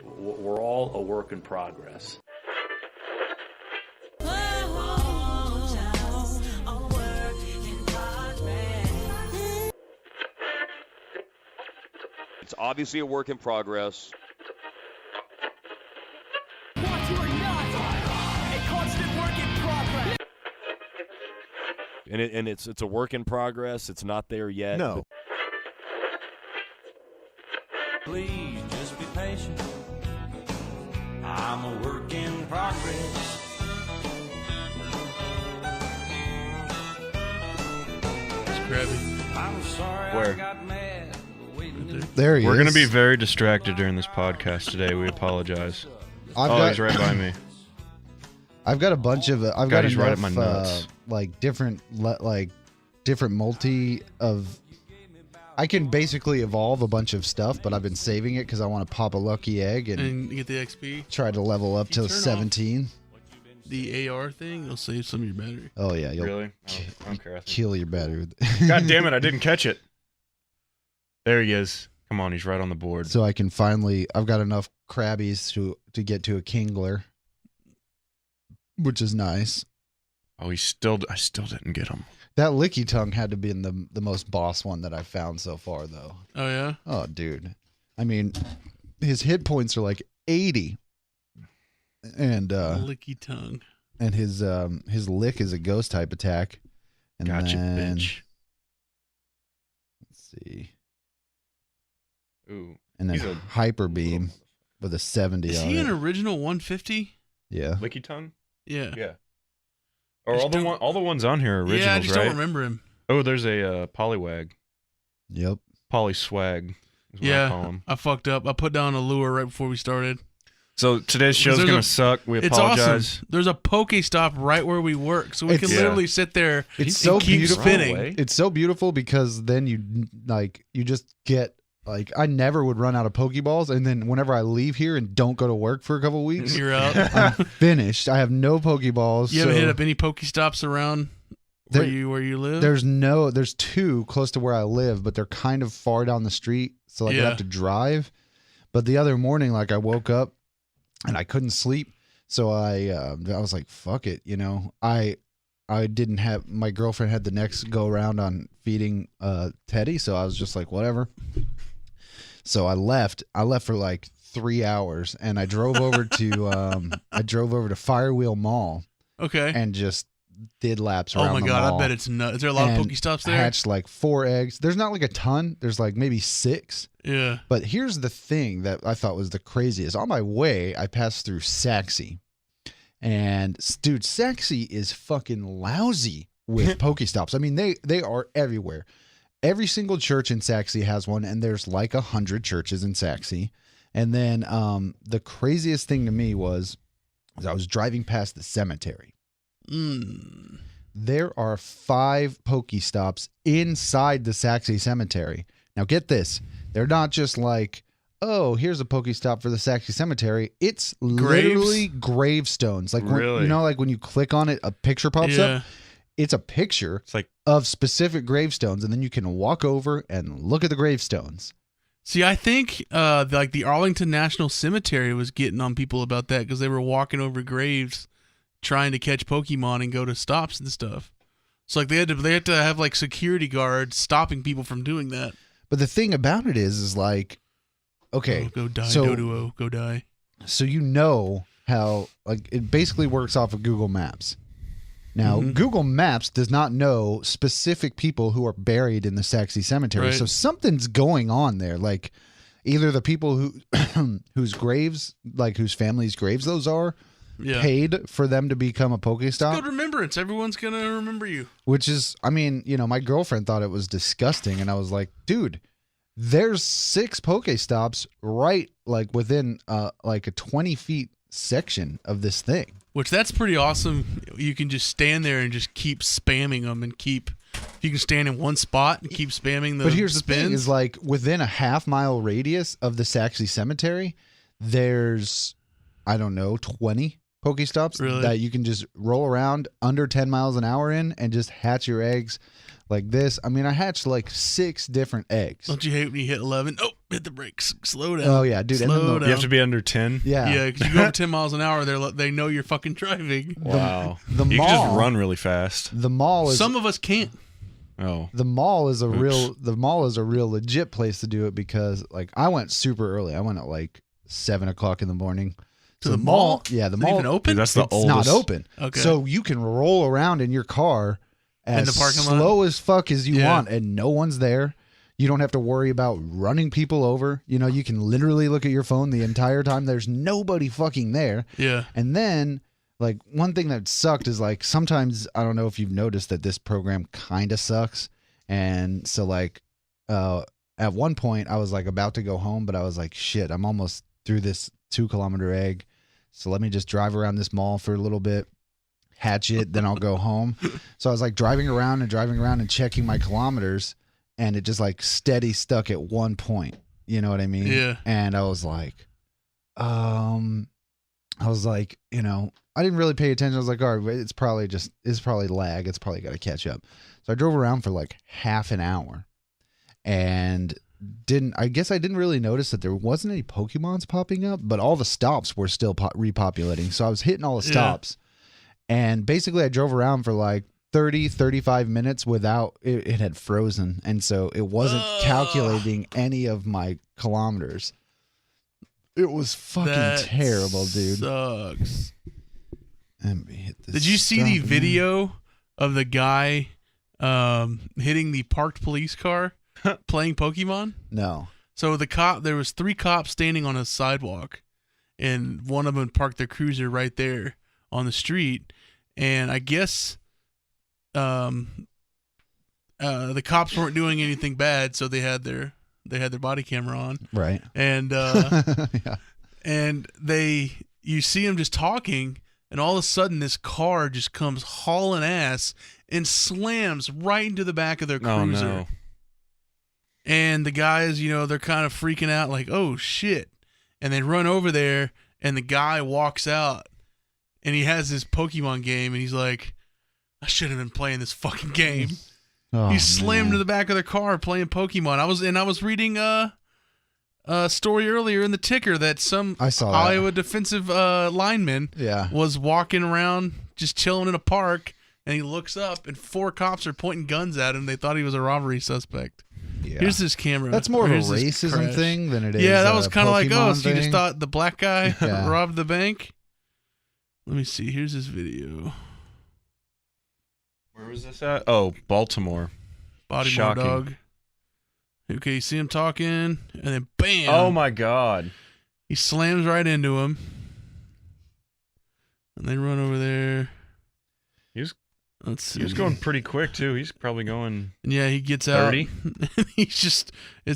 We're all a work in progress. It's obviously a work in progress. What you are not, a constant work in progress. And it's a work in progress. It's not there yet. No. Please just be patient. I'm a work in progress. I'm sorry Where? I got mad. There he is. We're going to be very distracted during this podcast today. We apologize. He's right by me. I've got a bunch of. I've God, got he's enough, right at my nuts. different multi of. I can basically evolve a bunch of stuff, but I've been saving it because I want to pop a lucky egg and get the XP. try to level up to 17. The AR thing, you'll save some of your battery. Oh yeah, you'll Really? I don't care. kill your battery. God damn it, I didn't catch it. There he is. Come on, he's right on the board. So I can finally. I've got enough crabbies to get to a kingler, which is nice. Oh, I still didn't get him. That licky tongue had to be in the most boss one that I've found so far, though. Oh yeah. Oh, dude. I mean, his hit points are like 80, and Licky tongue. and his lick is a ghost type attack. And Gotcha, then, bitch. Let's see. Ooh. And then He's a hyper beam with a 70 Is on he it. an original 150? Yeah. Licky tongue? Yeah. Yeah. Or all the ones on here are originals, Yeah, I just right? don't remember him. Oh, there's a polywag. Yep. Polyswag is what I call Yeah, him. I fucked up. I put down a lure right before we started. So today's show's There's going a- to suck. We It's apologize. awesome. There's a Pokestop right where we work, so we can It's- literally sit there. It's and so keep beautiful. spinning. It's so beautiful because then you just get I never would run out of Pokeballs, and then whenever I leave here and don't go to work for a couple weeks, You're out. I'm finished. I have no Pokeballs. You haven't so hit up any Pokestops around where you live? There's two close to where I live, but they're kind of far down the street, so I have to drive. But the other morning, I woke up and I couldn't sleep, so I was like, fuck it, I didn't have my girlfriend had the next go around on feeding Teddy, so I was just like, whatever. So I left for like 3 hours, and I drove over to Firewheel Mall. Okay. And just did laps around Oh my the god, mall. I bet it's nuts. Is there a lot of Pokestops there? Hatched like 4 eggs. There's not like a ton. There's like maybe 6. Yeah. But here's the thing that I thought was the craziest. On my way, I passed through Saxy. And dude, Saxy is fucking lousy with Pokestops. I mean, they are everywhere. Every single church in Saxy has one, and there's like 100 churches in Saxy. And then the craziest thing to me was I was driving past the cemetery. There are 5 Pokestops inside the Saxy cemetery. Now get this. They're not just like, oh, here's a Pokestop for the Saxy cemetery. It's literally gravestones. Like Really? like when you click on it, a picture pops up. It's a picture of specific gravestones, and then you can walk over and look at the gravestones. See, I think the Arlington National Cemetery was getting on people about that because they were walking over graves trying to catch Pokemon and go to stops and stuff. So they had to have like security guards stopping people from doing that. But the thing about it is like, okay, go die, so, Doduo, go die. So how it basically works off of Google Maps. Now, Google Maps does not know specific people who are buried in the Saxy cemetery. Right. So something's going on there. Like either the people who whose graves, like whose families' graves those are, paid for them to become a Pokestop. Good remembrance. Everyone's going to remember you. Which is, I mean, my girlfriend thought it was disgusting. And I was like, dude, there's 6 Pokestops right within like a 20 feet section of this thing. Which that's pretty awesome. You can just stand there and just keep spamming them and you can stand in one spot and keep spamming the But here's spins. the thing is like within a half-mile radius of the Saxy cemetery, there's, I don't know, 20 Pokestops that you can just roll around under 10 miles an hour in and just hatch your eggs like this. I mean, I hatched like 6 different eggs. Don't you hate when you hit 11? Oh, hit the brakes, slow down. Oh yeah, dude. And then Slow the- down. You have to be under 10. yeah. Yeah, because you go over 10 miles an hour, they know you're fucking driving. Wow. The you can mall- just run really fast. The mall is Some of us can't. Oh. the mall is a real legit place to do it because like I went super early. I went at like 7 o'clock in the morning. To So the mall? Yeah, the Is it mall even open? Dude, that's the it's oldest. not open. Okay. So you can roll around in your car as the parking lot? slow as fuck as you Yeah. want, and no one's there. You don't have to worry about running people over. You know, you can literally look at your phone the entire time. There's nobody fucking there. Yeah. And then, like, one thing that sucked is like sometimes I don't know if you've noticed that this program kind of sucks. And so, like, at one point I was like about to go home, but I was like, shit, I'm almost through this 2-kilometer egg. So let me just drive around this mall for a little bit, hatch it, then I'll go home. So I was like driving around and checking my kilometers, and it just like steady stuck at one point. You know what I mean? Yeah. And I was like, you know, I didn't really pay attention. I was like, all right, it's probably lag. It's probably got to catch up. So I drove around for like half an hour and I didn't really notice that there wasn't any Pokemons popping up, but all the stops were still repopulating. So I was hitting all the stops, and basically I drove around for like 35 minutes without it had frozen. And so it wasn't calculating any of my kilometers. It was fucking terrible, dude. Sucks. Let me hit this. Did you see stop the again. video of the guy hitting the parked police car playing Pokemon? No. So there was 3 cops standing on a sidewalk, and one of them parked their cruiser right there on the street. And I guess the cops weren't doing anything bad, so they had their body camera on. Right. And Yeah. and you see him just talking, and all of a sudden this car just comes hauling ass and slams right into the back of their cruiser. Oh, no. And the guys, they're kind of freaking out like, oh shit. And they run over there, and the guy walks out, and he has his Pokemon game, and he's like, I should have been playing this fucking game. Oh, He slammed man. into the back of their car playing Pokemon. I was reading a story earlier in the ticker that some I saw that. Iowa defensive lineman Yeah. was walking around just chilling in a park, and he looks up and 4 cops are pointing guns at him. They thought he was a robbery suspect. Yeah. Here's this camera. That's more of a Here's this racism crash. thing than it is. Yeah, that a was kind of like, Pokemon so you just thing. thought the black guy Yeah. robbed the bank? Let me see. Here's his video. Where was this at? Oh, Baltimore. Baltimore Shocking. dog. Okay, you see him talking, and then bam! Oh my God. He slams right into him, and they run over there. He's Let's see. He was going pretty quick too. He's probably going. And yeah, he gets out. 30? It's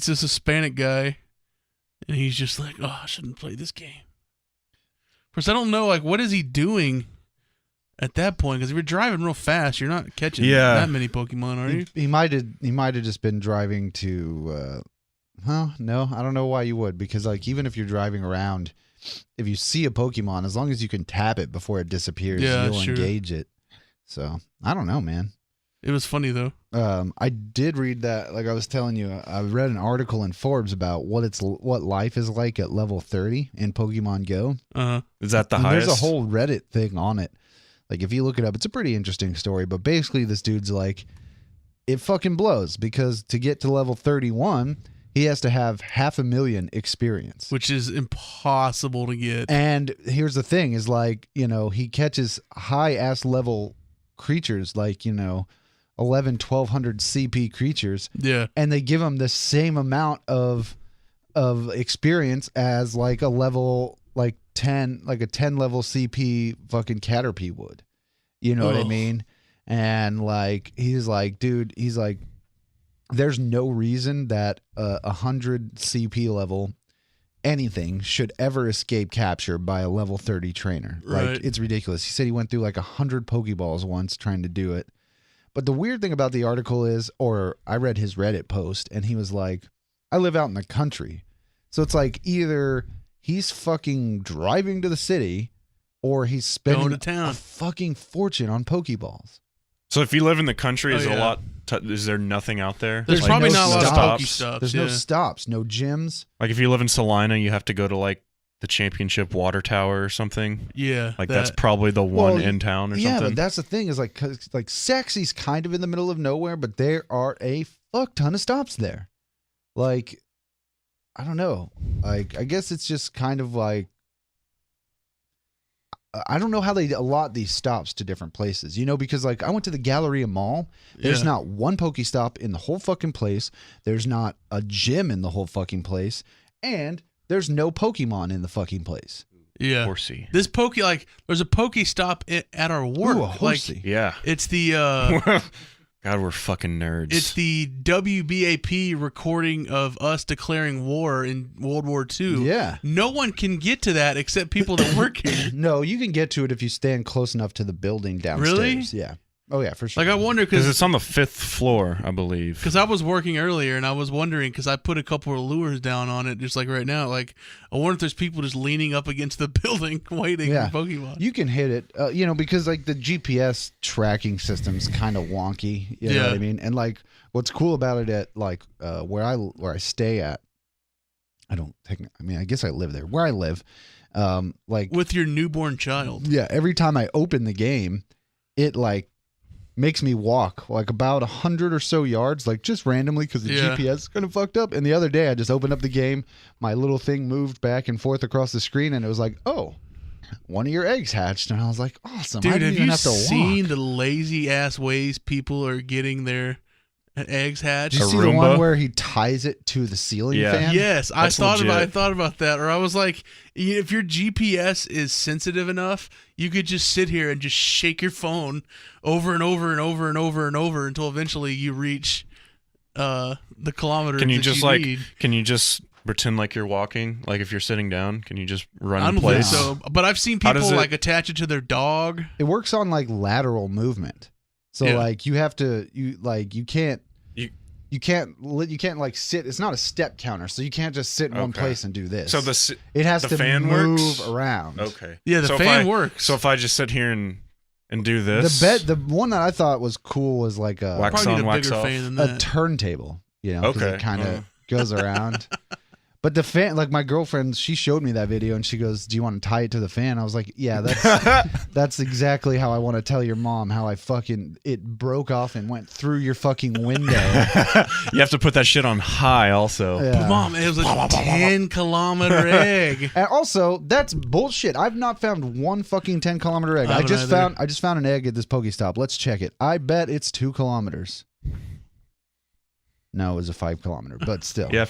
this Hispanic guy, and he's just like, oh, I shouldn't play this game. Of course, I don't know, like, what is he doing at that point? Because if you're driving real fast, you're not catching that many Pokemon, are you? He might have just been driving to. No, I don't know why you would, because like even if you're driving around, if you see a Pokemon, as long as you can tap it before it disappears, Yeah, you'll sure. engage it. So I don't know, man. It was funny though. I did read that, like I was telling you, I read an article in Forbes about what life is like at level 30 in Pokemon Go. Is that the And highest? there's a whole Reddit thing on it. Like if you look it up, it's a pretty interesting story. But basically, this dude's like, it fucking blows because to get to level 31, he has to have 500,000 experience, Which is impossible to get. And here's the thing: is like he catches high ass level creatures, like 1,1200 CP creatures. Yeah. And they give him the same amount of experience as like a level like 10 level CP fucking Caterpie would. You know what I Ugh. mean? And like he's like, dude, he's like, there's no reason that 100 CP level anything should ever escape capture by a level 30 trainer. Right. Like it's ridiculous. He said he went through like 100 Pokeballs once trying to do it. But the weird thing about the article is, or I read his Reddit post, and he was like, I live out in the country. So it's like either he's fucking driving to the city or he's spending Going to town. a fucking fortune on Pokeballs. So if you live in the country, is it yeah. a lot Is there nothing out there? There's Like, probably no not a lot of stops. Pokestops. There's no stops, no gyms. Like if you live in Salina, you have to go to like the Championship Water Tower or something. Yeah, Like that's probably the one Well, in town or Yeah, something. but that's the thing is like, 'cause, like Saxy's kind of in the middle of nowhere, but there are a fuck ton of stops there. Like, I don't know. Like, I guess it's just kind of like, I don't know how they allot these stops to different places, you know, because like I went to the Galleria Mall. There's not one Pokestop in the whole fucking place. There's not a gym in the whole fucking place. And there's no Pokemon in the fucking place. Yeah. Horsey. This there's a Pokestop at our work. Ooh, a like, Horsey. Yeah. it's the God, we're fucking nerds. it's the WBAP recording of us declaring war in World War II. Yeah. No one can get to that except people that work here. No, you can get to it if you stand close enough to the building downstairs. Really? Yeah. Oh, yeah, for sure. Like I wonder because it's on the 5th floor, I believe. Because I was working earlier and I was wondering because I put a couple of lures down on it just like right now. Like I wonder if there's people just leaning up against the building waiting Yeah. for Pokemon. You can hit it, you know, because like the GPS tracking system's kind of wonky. You know what I mean? And like, what's cool about it at like where I stay at, I guess I live there. Where I live, like With your newborn child. yeah, every time I open the game, it like makes me walk like about 100 or so yards, like just randomly because the GPS is kind of fucked up. And the other day I just opened up the game, my little thing moved back and forth across the screen, and it was like, oh, one of your eggs hatched. And I was like, awesome. I Dude, didn't have even you have to seen walk. the lazy ass ways people are getting their eggs hatched? Did you see the Roomba? one where he ties it to the ceiling Yeah. fan? Yes, I That's thought legit. about that, or I was like, if your GPS is sensitive enough, you could just sit here and just shake your phone over and over and over and over and over until eventually you reach the kilometers. Can you that just you like? need. Can you just pretend like you're walking? Like if you're sitting down, can you just run I in don't think place? so, but I've seen How does people it- like attach it to their dog. It works on like lateral movement. So Yeah. like you have to, you can't like sit. It's not a step counter, so you can't just sit in one Okay. place and do this. So the it has the to fan move works? around. Okay. Yeah, the So if fan I- works. So if I just sit here and do this, The one that I thought was cool was like Wax Probably on, need a wax bigger off. fan than a that. turntable, you know, 'cause Okay. it kind of goes around. But the fan, like my girlfriend, she showed me that video and she goes, "Do you want to tie it to the fan?" I was like, "Yeah, that's exactly how I want to tell your mom how it broke off and went through your fucking window." You have to put that shit on high also. Yeah. Mom, it was a 10-kilometer egg. And also, that's bullshit. I've not found one fucking 10-kilometer egg. I I haven't just either. found an egg at this Pokestop. Let's check it. I bet it's 2 kilometers. No, it was a 5-kilometer, but still. Yeah,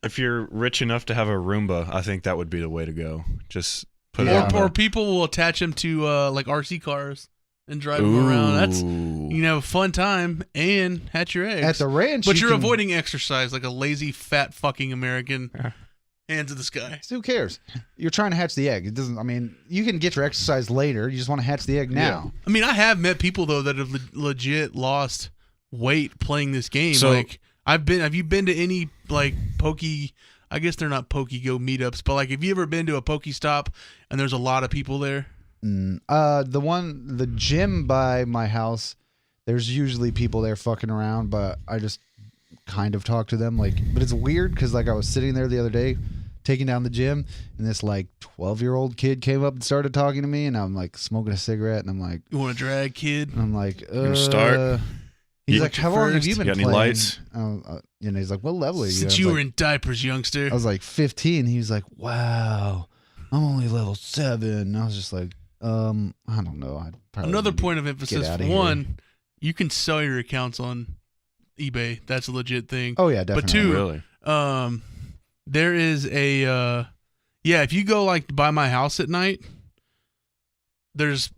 if you're rich enough to have a Roomba, I think that would be the way to go. Just put it on. Or people will attach them to like RC cars and drive them around. That's a fun time and hatch your eggs At the ranch, but you you're can- avoiding exercise like a lazy fat fucking American. Hands to the sky. Who cares? You're trying to hatch the egg. It doesn't. I mean, you can get your exercise later. You just want to hatch the egg now. I mean, I have met people though that have legit lost weight playing this game. So- like have you been to any like I guess they're not Go meetups, but like have you ever been to a Pokestop and there's a lot of people there? The gym by my house, there's usually people there fucking around, but I just kind of talk to them. But it's weird because like I was sitting there the other day, taking down the gym, and this like 12-year-old kid came up and started talking to me, and I'm like smoking a cigarette, and I'm like, You want to drag, kid? I'm like, gonna start? He's You- like, how long have you been You got any playing? lights? He's like, what level are you? Since I was you like, were in diapers, youngster. I was like 15. He was like, wow, I'm only level 7. And I was just like, I don't know. I'd probably Another need to point of emphasis. outta here. One, you can sell your accounts on eBay. That's a legit thing. Oh yeah, definitely. But two, Really? there is a if you go like by my house at night, there's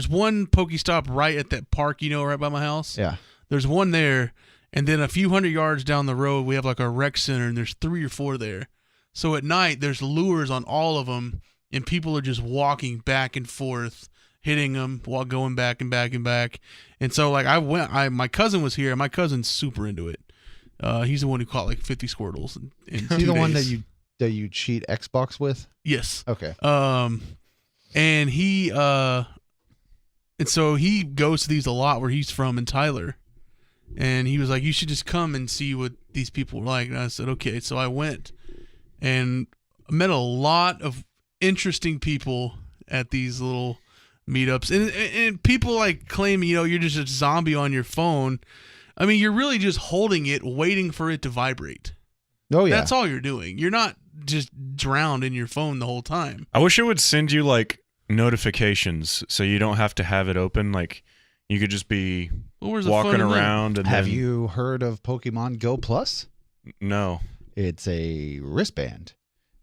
one Pokestop right at that park, right by my house. Yeah. There's one there, and then a few hundred yards down the road, we have like a rec center, and there's 3 or 4 there. So at night, there's lures on all of them, and people are just walking back and forth, hitting them while going back and back and back. And so like my cousin was here, and my cousin's super into it. He's the one who caught like 50 squirtles in Is 2 he the one days. that you cheat Xbox with? Yes. Okay. And he And so he goes to these a lot where he's from in Tyler. And he was like, you should just come and see what these people were like. And I said, okay. So I went and met a lot of interesting people at these little meetups. And people like claim, you're just a zombie on your phone. I mean, you're really just holding it, waiting for it to vibrate. Oh, yeah. That's all you're doing. You're not just drowned in your phone the whole time. I wish it would send you like notifications so you don't have to have it open. Like you could just be walking around. And have you heard of Pokemon Go Plus? No. It's a wristband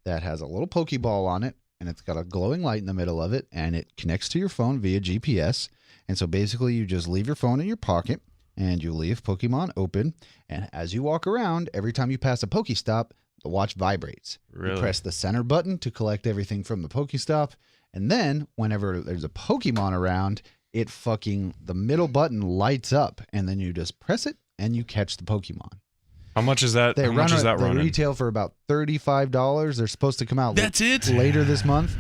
that has a little Pokeball on it, and it's got a glowing light in the middle of it, and it connects to your phone via GPS. And so basically you just leave your phone in your pocket, and you leave Pokemon open, and as you walk around, every time you pass a Pokestop, the watch vibrates. Really? You press the center button to collect everything from the Pokestop, and then whenever there's a Pokemon around, the middle button lights up, and then you just press it, and you catch the Pokemon. How much is that? They running? retail for about $35. They're supposed to come out later this month,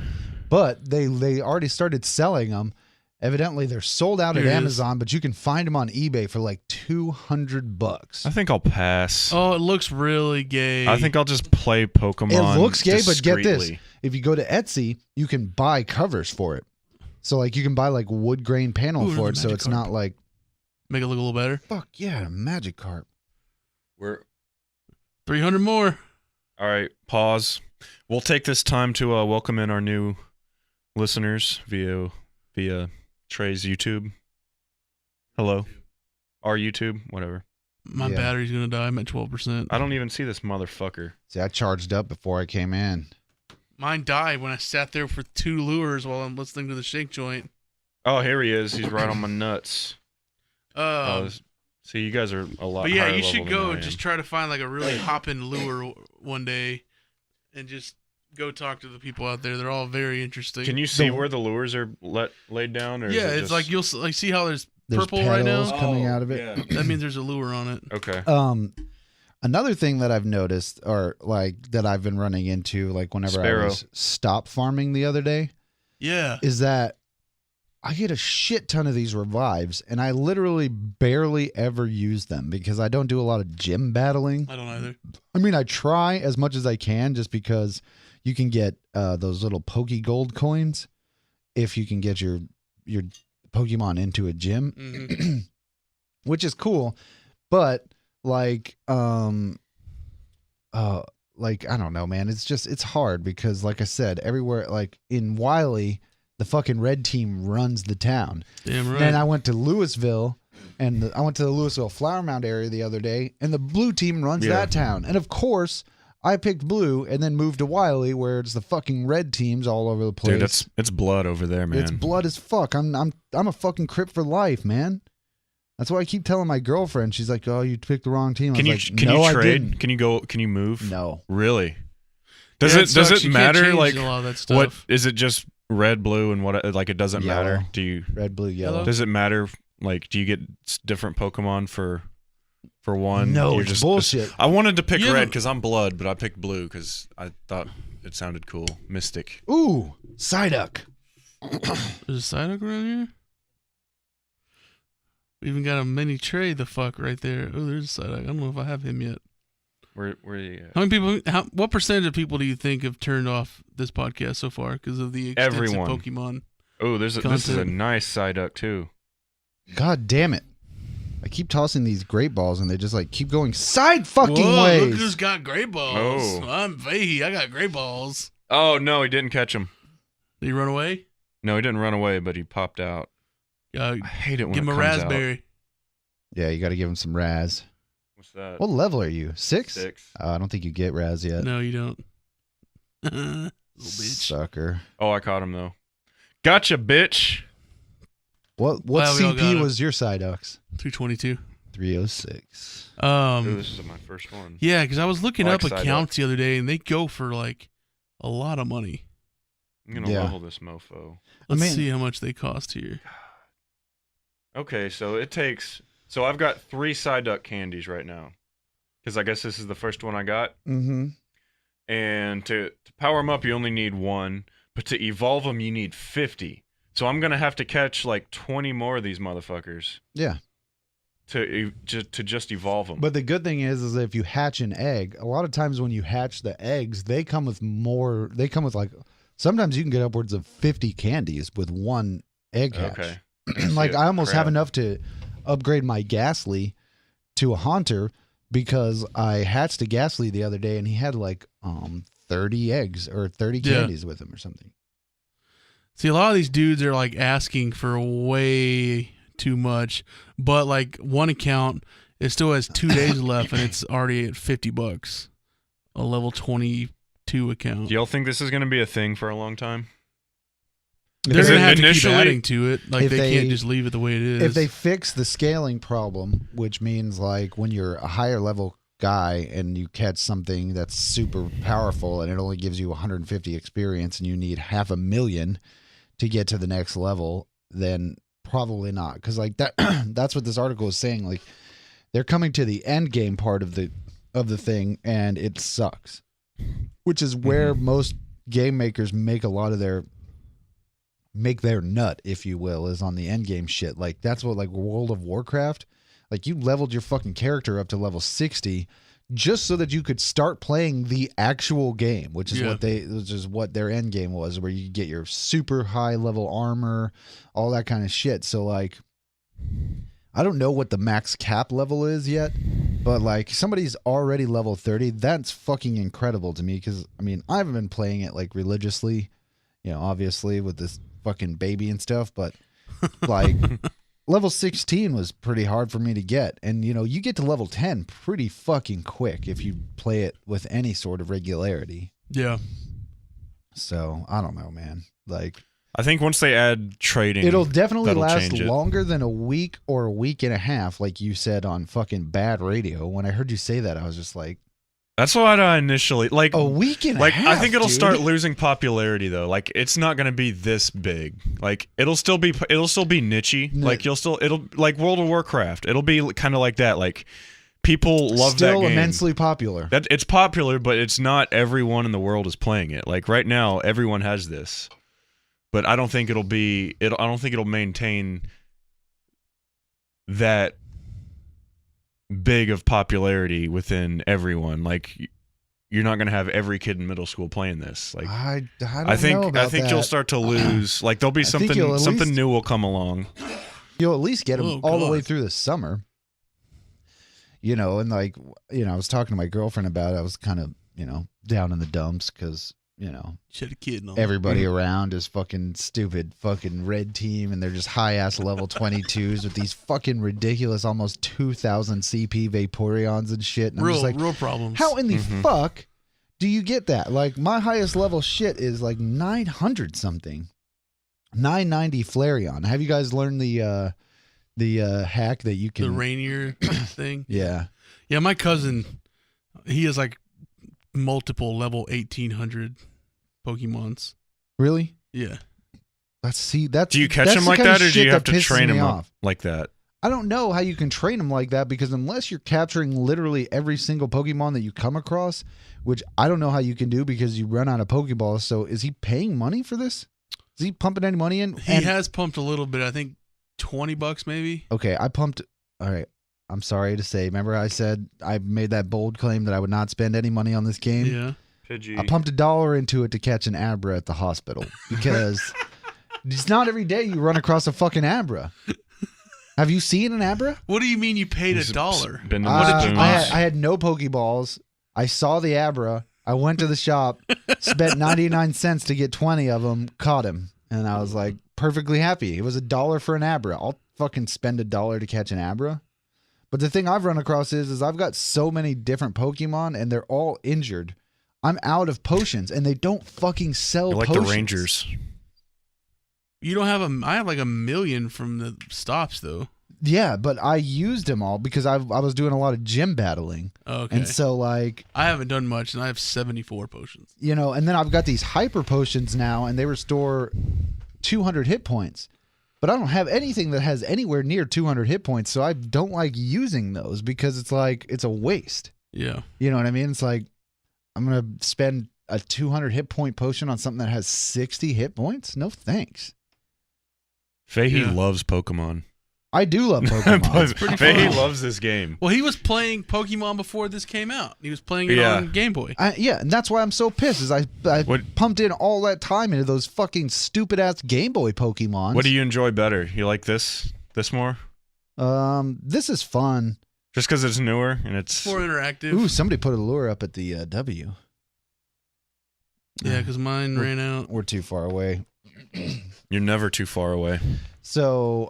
but they already started selling them. Evidently, they're sold out at Amazon, but you can find them on eBay for like $200. I think I'll pass. Oh, it looks really gay. I think I'll just play Pokemon. It looks gay, but get this. discreetly. If you go to Etsy, you can buy covers for it. So like you can buy like wood grain panel for it, so it's not like make it look a little better. Fuck yeah, Magikarp. We're 300 more. all right. Pause. We'll take this time to welcome in our new listeners via Trey's YouTube. Hello. Our YouTube, whatever. My battery's gonna die. I'm at 12%. I don't even see this motherfucker. See, I charged up before I came in. Mine died when I sat there for 2 lures while I'm listening to the shake joint. Oh, here he is. He's right on my nuts. See, you guys are a lot. But yeah, higher you level should than go I am. just try to find like a really hopping lure one day, and just go talk to the people out there. They're all very interesting. Can you see where the lures are laid down? Or yeah, is it it's just... like you'll like see how there's purple petals right now coming out of it. Yeah. That means there's a lure on it. Okay. Another thing that I've noticed, or like that I've been running into, like whenever I was stop farming the other day, is that I get a shit ton of these revives, and I literally barely ever use them because I don't do a lot of gym battling. I don't either. I mean, I try as much as I can just because you can get those little Poke Gold coins if you can get your Pokemon into a gym, which is cool. But like I don't know, man. It's hard because, like I said, everywhere, like in Wiley, the fucking red team runs the town. Damn right. And I went to Louisville, and I went to the Louisville Flower Mound area the other day, and the blue team runs that town. And of course, I picked blue and then moved to Wiley, where it's the fucking red teams all over the place. Dude, it's blood over there, man. It's blood as fuck. I'm a fucking Crip for life, man. That's why I keep telling my girlfriend. She's like, "Oh, you picked the wrong team." Can you I trade? didn't. Can you move? No. Really? Does it matter? Like a lot of that stuff. what is it? Just red, blue, and what? Like it doesn't Yellow. matter. Do you Red, blue, yellow? Does it matter? Like, do you get different Pokemon for one? No, You're it's just bullshit. I wanted to pick red because I'm blood, but I picked blue because I thought it sounded cool. Mystic. Ooh, Psyduck. There's a Psyduck around here? We even got a mini Trey the fuck right there. Oh, there's a Psyduck. I don't know if I have him yet. Where you at? How many people? What percentage of people do you think have turned off this podcast so far because of the extensive Everyone. Pokemon? Oh, this is a nice Psyduck too. God damn it. I keep tossing these great balls and they just like keep going side fucking Whoa, ways. look who's got great balls. Oh. I'm Vahey. I got great balls. Oh no, he didn't catch him. Did he run away? No, he didn't run away, but he popped out. I hate it when give him it a comes raspberry. out. Yeah, you got to give him some Raz. What's that? What level are you? 6? 6. I don't think you get Raz yet. No, you don't. Little bitch. Sucker. Oh, I caught him though. Gotcha, bitch. What Wow, we all got CP him. was your Psyducks? 222. 306. Ooh, this is my first one. Yeah, because I was looking I up like Psyduck. accounts the other day, and they go for like a lot of money. I'm gonna level this mofo. Let's mean- see how much they cost here. Okay, so it takes. So I've got 3 Psyduck candies right now, because I guess this is the first one I got. Mm-hmm. And to power them up, you only need 1, but to evolve them, you need 50. So I'm gonna have to catch like 20 more of these motherfuckers Yeah. to just evolve them. But the good thing is if you hatch an egg, a lot of times when you hatch the eggs, they come with more. They come with like sometimes you can get upwards of 50 candies with one egg hatch. Okay. Like I almost have Crap. enough to upgrade my Ghastly to a Haunter because I hatched a Ghastly the other day and he had like 30 eggs or 30 Yeah. candies with him or something. See, a lot of these dudes are like asking for way too much, but like one account, it still has 2 days left and it's already at $50. A level 22 account. Do y'all think this is gonna be a thing for a long time? They're Is gonna it have to keep initially- adding to it. Like If they can't they- just leave it the way it is. If they fix the scaling problem, which means like when you're a higher level guy and you catch something that's super powerful and it only gives you 150 experience and you need 500,000 to get to the next level, then probably not. Because like that, that's what this article is saying. Like they're coming to the end game part of the thing and it sucks, which is where most game makers make a lot of their nut, if you will, is on the end game shit. Like that's what like World of Warcraft, like you leveled your fucking character up to level 60 just so that you could start playing the actual game, which is what their end game was, where you get your super high level armor, all that kind of shit. So like I don't know what the max cap level is yet, but like somebody's already level 30, that's fucking incredible to me because I mean, I haven't been playing it like religiously, you know, obviously with this fucking baby and stuff, but like level 16 was pretty hard for me to get. And you know, you get to level 10 pretty fucking quick if you play it with any sort of regularity. yeah. So I don't know, man. Like I think once they add trading, it'll definitely that'll last change it. longer than a week or a week and a half, like you said on fucking Bad Radio. When I heard you say that, I was just like, That's what I initially like. a week and Like a half. I think it'll dude. start losing popularity though. Like it's not gonna be this big. Like it'll still be nichey. No. Like it'll like World of Warcraft. It'll be kind of like that. Like people love Still that game. immensely popular. That it's popular, but it's not everyone in the world is playing it. Like right now, everyone has this, but I don't think it'll be. I don't think it'll maintain that big of popularity within everyone. Like you're not going to have every kid in middle school playing this. Like I don't I think know about you'll that. start to lose. Like there'll be I think you'll at something least- new will come along. You'll at least get them Oh, all the way God. through the summer. You know, and like, you know, I was talking to my girlfriend about it. I was kind of, you know, down in the dumps because, you know, Should have kid on. everybody around is fucking stupid fucking red team and they're just high ass level 22s with these fucking ridiculous almost 2,000 CP Vaporeons and shit. And I'm just like, real problems. how in the fuck do you get that? Like my highest level shit is like 900 something. 990 Flareon. Have you guys learned the hack that you can the Rainier thing? Yeah. Yeah, my cousin, he has like multiple level 1800 Pokemons. Really? Yeah. That's Do you catch that's them the like kind of that, or do shit you have that to pisses train me them off. up like that? I don't know how you can train them like that because unless you're capturing literally every single Pokemon that you come across, which I don't know how you can do because you run out of Pokeballs. So is he paying money for this? Is he pumping any money in? He has pumped a little bit, I think $20 maybe. Okay, I pumped. All right. I'm sorry to say. Remember I said I made that bold claim that I would not spend any money on this game? Yeah. I pumped $1 into it to catch an Abra at the hospital because it's not every day you run across a fucking Abra. Have you seen an Abra? What do you mean you paid He's $1? been in What the did you spoons. buy? I had no Pokeballs. I saw the Abra. I went to the shop, spent 99 cents to get 20 of them, caught him. And I was like perfectly happy. It was $1 for an Abra. I'll fucking spend $1 to catch an Abra. But the thing I've run across is I've got so many different Pokemon and they're all injured. I'm out of potions and they don't fucking sell You're like potions. the Rangers. You don't have I have like 1 million from the stops though. Yeah, but I used them all because I was doing a lot of gym battling. Okay. And so like, I haven't done much and I have 74 potions. you know, and then I've got these hyper potions now and they restore 200 hit points. But I don't have anything that has anywhere near 200 hit points, so I don't like using those because it's like it's a waste. Yeah. You know what I mean? It's like I'm going to spend a 200 hit point potion on something that has 60 hit points? No thanks. Fahey Yeah. loves Pokemon. I do love Pokemon. Fahey loves this game. Well, he was playing Pokemon before this came out. He was playing it on Game Boy. Yeah, and that's why I'm so pissed. Is I What- pumped in all that time into those fucking stupid ass Game Boy Pokemon. What do you enjoy better? You like this more? This is fun. Just because it's newer and it's More interactive. Ooh, somebody put a lure up at the W. Yeah, because mine ran out. We're too far away. you're never too far away. So,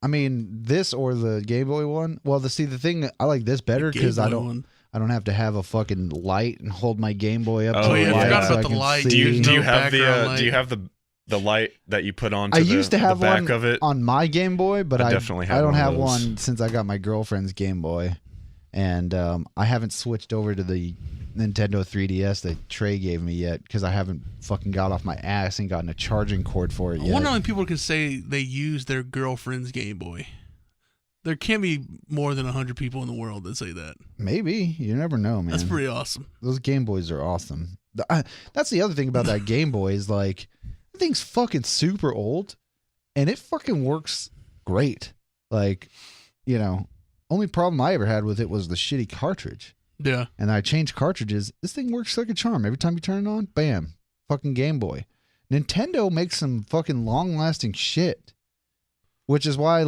I mean, this or the Game Boy one. Well, the thing I like this better Game because I Boy don't one. have to have a fucking light and hold my Game Boy up. Oh, to the yeah, I light forgot so about I the can light. see. Do you No have background the light. the light that you put on? I used to have the back one of it. on my Game Boy, but I I definitely have I don't one of have those. one since I got my girlfriend's Game Boy, and I haven't switched over to the Nintendo 3DS that Trey gave me yet because I haven't fucking got off my ass and gotten a charging cord for it I yet. wonder how many people can say they use their girlfriend's Game Boy. There can't be more than 100 people in the world that say that. Maybe, you never know, man. That's pretty awesome. Those Game Boys are awesome. That's the other thing about that Game Boy is like, the thing's fucking super old, and it fucking works great. Like, only problem I ever had with it was the shitty cartridge. Yeah. And I changed cartridges. This thing works like a charm. Every time you turn it on, bam, fucking Game Boy. Nintendo makes some fucking long-lasting shit, which is why,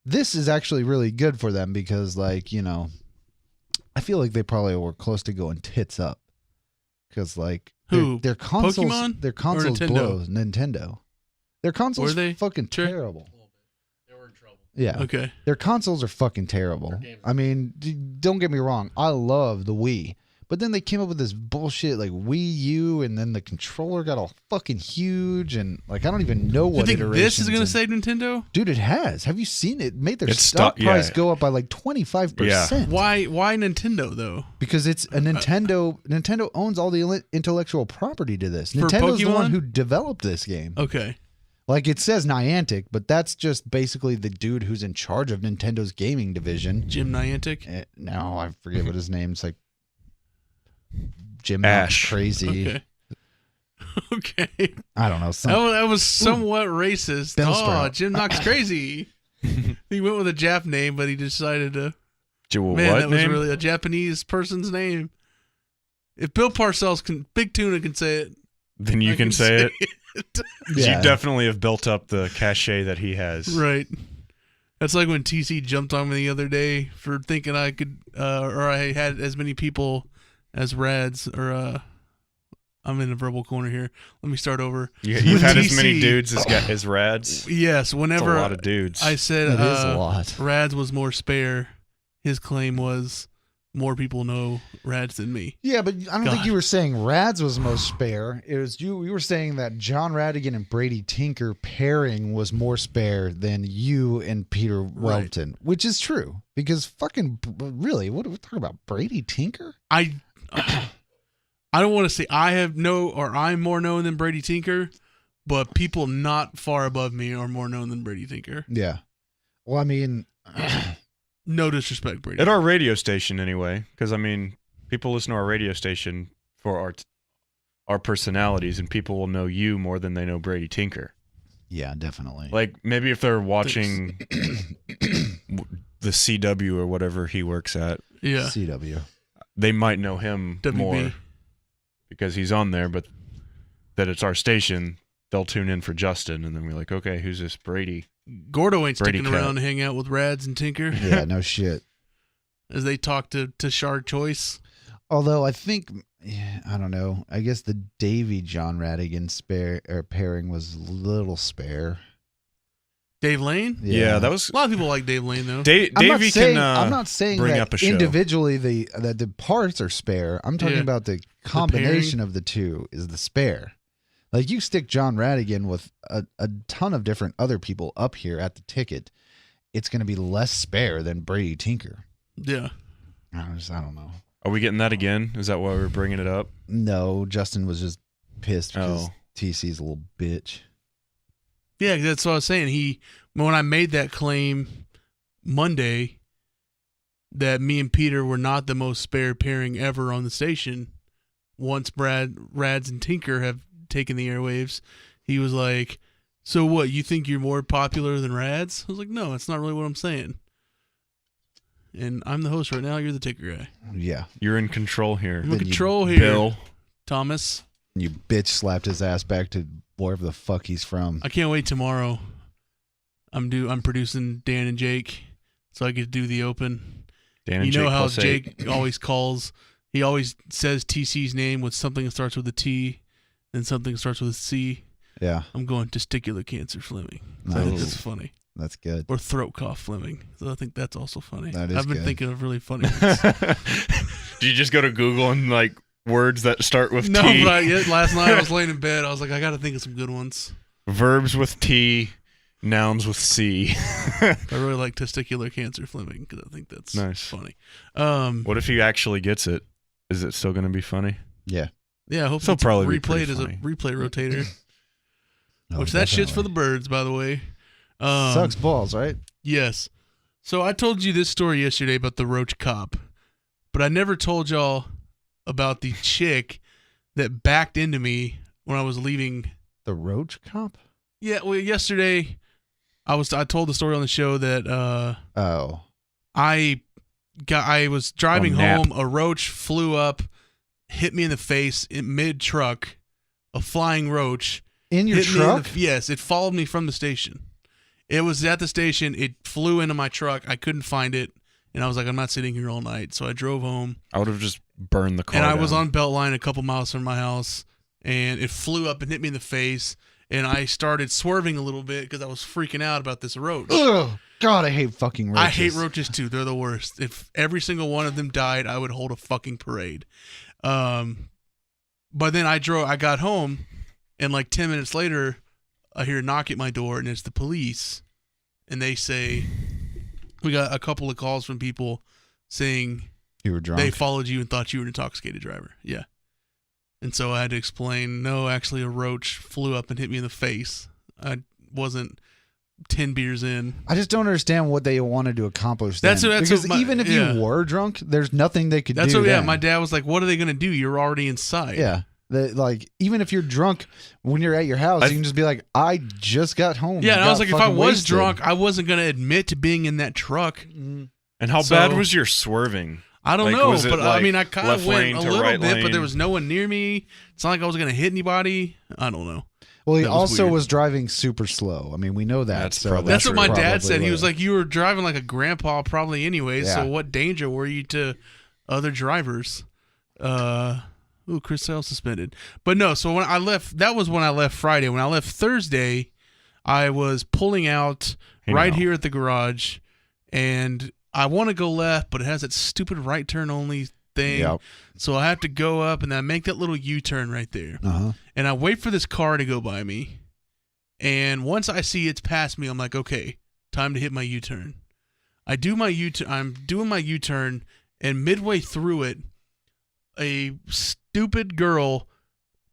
this is actually really good for them because, I feel like they probably were close to going tits up because, Who? their consoles, Pokemon their or consoles Nintendo? blow. Nintendo, their consoles Were they? fucking Sure. terrible. Yeah. Okay. Their consoles are fucking terrible. I mean, don't get me wrong. I love the Wii. But then they came up with this bullshit like Wii U, and then the controller got all fucking huge, and I don't even know Do you what think this is iterations going to in- save Nintendo? Dude, it has. Have you seen it? It made their It's stock yeah. price go up by 25%. Why Nintendo though? Because it's a Nintendo. Nintendo owns all the intellectual property to this. For Nintendo's the one Pokemon? who developed this game. Okay. It says Niantic, but that's just basically the dude who's in charge of Nintendo's gaming division. Jim Niantic. No, I forget what his name's like. Jim Ash. Knox Crazy. Okay. Okay. I don't know. That was somewhat racist. Bellsprout. Oh, Jim Knox Crazy. He went with a Jap name, but he decided to. What That was name? really a Japanese person's name. If Bill Parcells Big Tuna can say it, Then you I can say it. Yeah. You definitely have built up the cachet that he has. Right. That's like when TC jumped on me the other day for thinking I could, or I had as many people as Rads, or I'm in a verbal corner here. Let me start over. You've had as many TC dudes as Rads. Yes, whenever That's a lot of dudes. I said It is a lot. Rads was more spare, his claim was more people know Rads than me. Yeah, but I don't God. think you were saying Rads was most spare. It was you were saying that John Radigan and Brady Tinker pairing was more spare than you and Peter Welton, which is true. Because fucking really, what are we talking about? Brady Tinker? I don't want to say I'm more known than Brady Tinker, but people not far above me are more known than Brady Tinker. Yeah. Well, I mean, No disrespect, Brady. At our radio station, anyway, because people listen to our radio station for our personalities, and people will know you more than they know Brady Tinker. yeah, definitely. Maybe if they're watching the CW or whatever he works at, Yeah. CW. they might know him WB. more because he's on there. But that it's our station, they'll tune in for Justin, and then we're like, okay, who's this Brady? Gordo ain't Brady sticking Cat. around to hang out with Rads and Tinker Yeah, no shit. as they talk to Shard Choice. Although I think, I don't know. I guess the Davy John Radigan pairing was a little spare. Dave Lane? Yeah, that was A lot of people like Dave Lane, though. Davey can. I'm not saying bring that up a show. individually that the parts are spare. I'm talking Yeah. about the combination of the two is the spare. Like you stick John Radigan with a ton of different other people up here at the ticket, it's going to be less spare than Brady Tinker. Yeah. I don't know. Are we getting that again? Is that why we're bringing it up? No, Justin was just pissed because Oh. TC's a little bitch. Yeah, that's what I was saying. When I made that claim Monday that me and Peter were not the most spare pairing ever on the station, once Rads and Tinker have taken the airwaves, he was like, So what, you think you're more popular than Rads? I was like, no, that's not really what I'm saying. And I'm the host right now. You're the ticker guy. Yeah. You're in control here. I'm in Then you control here. Bill. Thomas. You bitch slapped his ass back to wherever the fuck he's from. I can't wait tomorrow. I'm producing Dan and Jake, so I get to do the open. Dan and you know Jake how plus Jake 8. always calls. He always says TC's name with something that starts with a T and something that starts with a C. Yeah. I'm going testicular cancer Fleming. So I think that's funny. That's good. Or throat cough Fleming. So I think that's also funny. That is I've been good. thinking of really funny ones. Do you just go to Google and like words that start with No, T? but last night I was laying in bed. I was like, I got to think of some good ones. Verbs with T, nouns with C. I really like testicular cancer Fleming because I think that's Nice. funny. What if he actually gets it? Is it still going to be funny? Yeah. Yeah, I hope Still it's probably be replayed pretty as a funny. replay rotator. No, Which that shit's for the definitely. birds, by the way. Sucks balls, right? Yes. So I told you this story yesterday about the roach cop, but I never told y'all about the chick that backed into me when I was leaving. The roach cop? Yeah, well, yesterday I told the story on the show that Oh. I was driving nap. home. A roach flew up, hit me in the face in mid truck. A flying roach. In your hit me in truck? yes, it followed me from the station. It was at the station. It flew into my truck. I couldn't find it, and I was like, I'm not sitting here all night. So I drove home, I would have just burned the car and I was down. on Beltline a couple miles from my house, and it flew up and hit me in the face. And I started swerving a little bit because I was freaking out about this roach. Ugh. God, I hate fucking roaches. I hate roaches too. They're the worst. If every single one of them died, I would hold a fucking parade. But then I got home, and like 10 minutes later, I hear a knock at my door, and it's the police. And they say, we got a couple of calls from people saying You were drunk. they followed you and thought you were an intoxicated driver. Yeah. And so I had to explain, no, actually a roach flew up and hit me in the face. I wasn't 10 beers in. I just don't understand what they wanted to accomplish. That's then. what- that's because what my- even if yeah. you were drunk, there's nothing they could That's do. what, yeah, then. my dad was like, what are they going to do? You're already inside. Yeah. Like, even if you're drunk when you're at your house, you can just be like, I just got home. Yeah, and I was got like, if I fucking was wasted. drunk, I wasn't going to admit to being in that truck. And how So- bad was your swerving? I don't Like, know, was it but I like mean, I kind left of went lane a to little right bit, but there lane? was no one near me. It's not like I was going to hit anybody. I don't know. Well, he That was also weird. was driving super slow. I mean, we know that. That's so probably That's what my probably dad said. He was what- like, you were driving like a grandpa probably anyway, Yeah. so what danger were you to other drivers? Chris Sale suspended. But no, so when I left, that was when I left Friday. When I left Thursday, I was pulling out Hey, right now. here at the garage, and I want to go left, but it has that stupid right turn only thing. Yep. So I have to go up, and then I make that little U-turn right there. Uh-huh. And I wait for this car to go by me. And once I see it's past me, I'm like, okay, time to hit my U-turn. I'm doing my U-turn, and midway through it, a stupid girl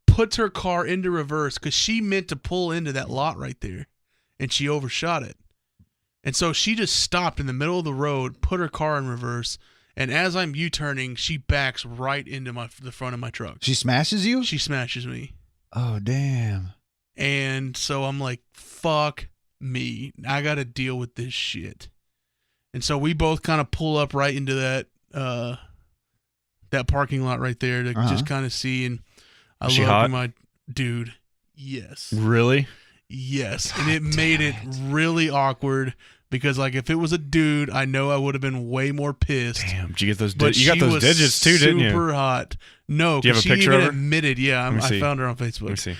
puts her car into reverse because she meant to pull into that lot right there, and she overshot it. And so she just stopped in the middle of the road, put her car in reverse, and as I'm U-turning, she backs right into the front of my truck. She smashes you? She smashes me. Oh, damn. And so I'm like, fuck me. I got to deal with this shit. And so we both kind of pull up right into that parking lot right there to just kind of see. And I She look hot? at my dude. Yes. Really? Yes. And it made it really awkward because, like, if it was a dude, I know I would have been way more pissed. Damn, did you get those? But You got she those was digits too, didn't you? Super hot. No, Do you have 'cause a she picture even of her? admitted. Yeah, Let me I see. found her on Let Facebook. me see.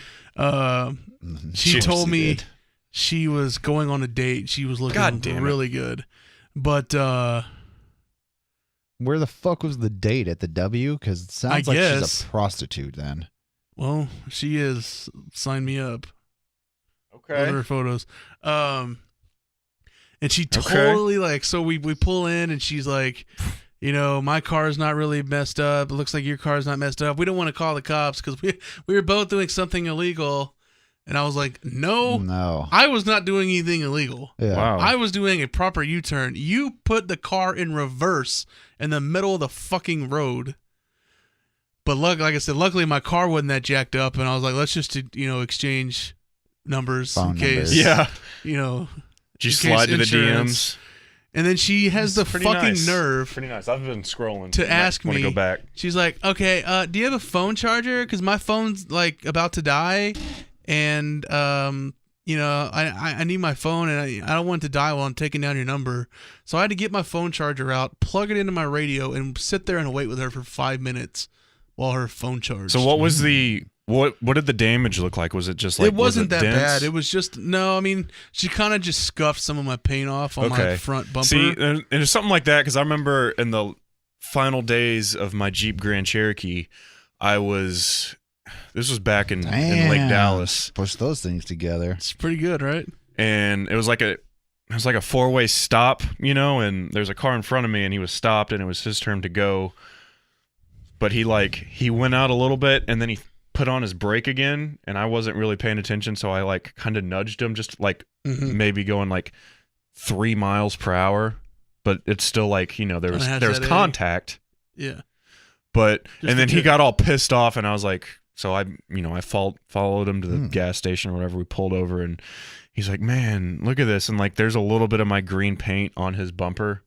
She Of course told he me did. she was going on a date. She was looking God damn it. really good. But Where the fuck was the date? At the W? Because it sounds I like she's guess. a prostitute then. well, she is. Sign me up. Those are Okay. her photos. And she Okay. totally like. So we pull in, and she's like, you know, my car's not really messed up. It looks like your car's not messed up. We don't want to call the cops because we were both doing something illegal. And I was like, no, No. I was not doing anything illegal. Yeah. Wow. I was doing a proper U-turn. You put the car in reverse in the middle of the fucking road. But like I said, luckily my car wasn't that jacked up, and I was like, let's just exchange numbers Phone in case. numbers. Yeah. You know. Did you in slide case to the insurance. DMs? And then she has the Pretty fucking nice. nerve Pretty nice. I've been scrolling. to ask Want me. to go back? She's like, okay, do you have a phone charger? Because my phone's like about to die, and you know, I need my phone, and I don't want it to die while I'm taking down your number. So I had to get my phone charger out, plug it into my radio, and sit there and wait with her for 5 minutes while her phone charged. So what was the what did the damage look like? Was it just like it wasn't that dense? bad. It was just no. I mean, she kind of just scuffed some of my paint off on my front bumper. See, and it's something like that because I remember in the final days of my Jeep Grand Cherokee, this was back in Lake Damn. Dallas, Push those things together. It's pretty good, right? and it was like a 4-way stop, you know, and there's a car in front of me, and he was stopped, and it was his turn to go, but he went out a little bit, and then he put on his brake again, and I wasn't really paying attention, so I like kind of nudged him, just like maybe going like 3 miles per hour, but it's still like, you know, there was contact. Yeah. But Just and then a he tip. got all pissed off, and I was like, so I followed him to the gas station or whatever. We pulled over, and he's like, man, look at this, and like there's a little bit of my green paint on his bumper,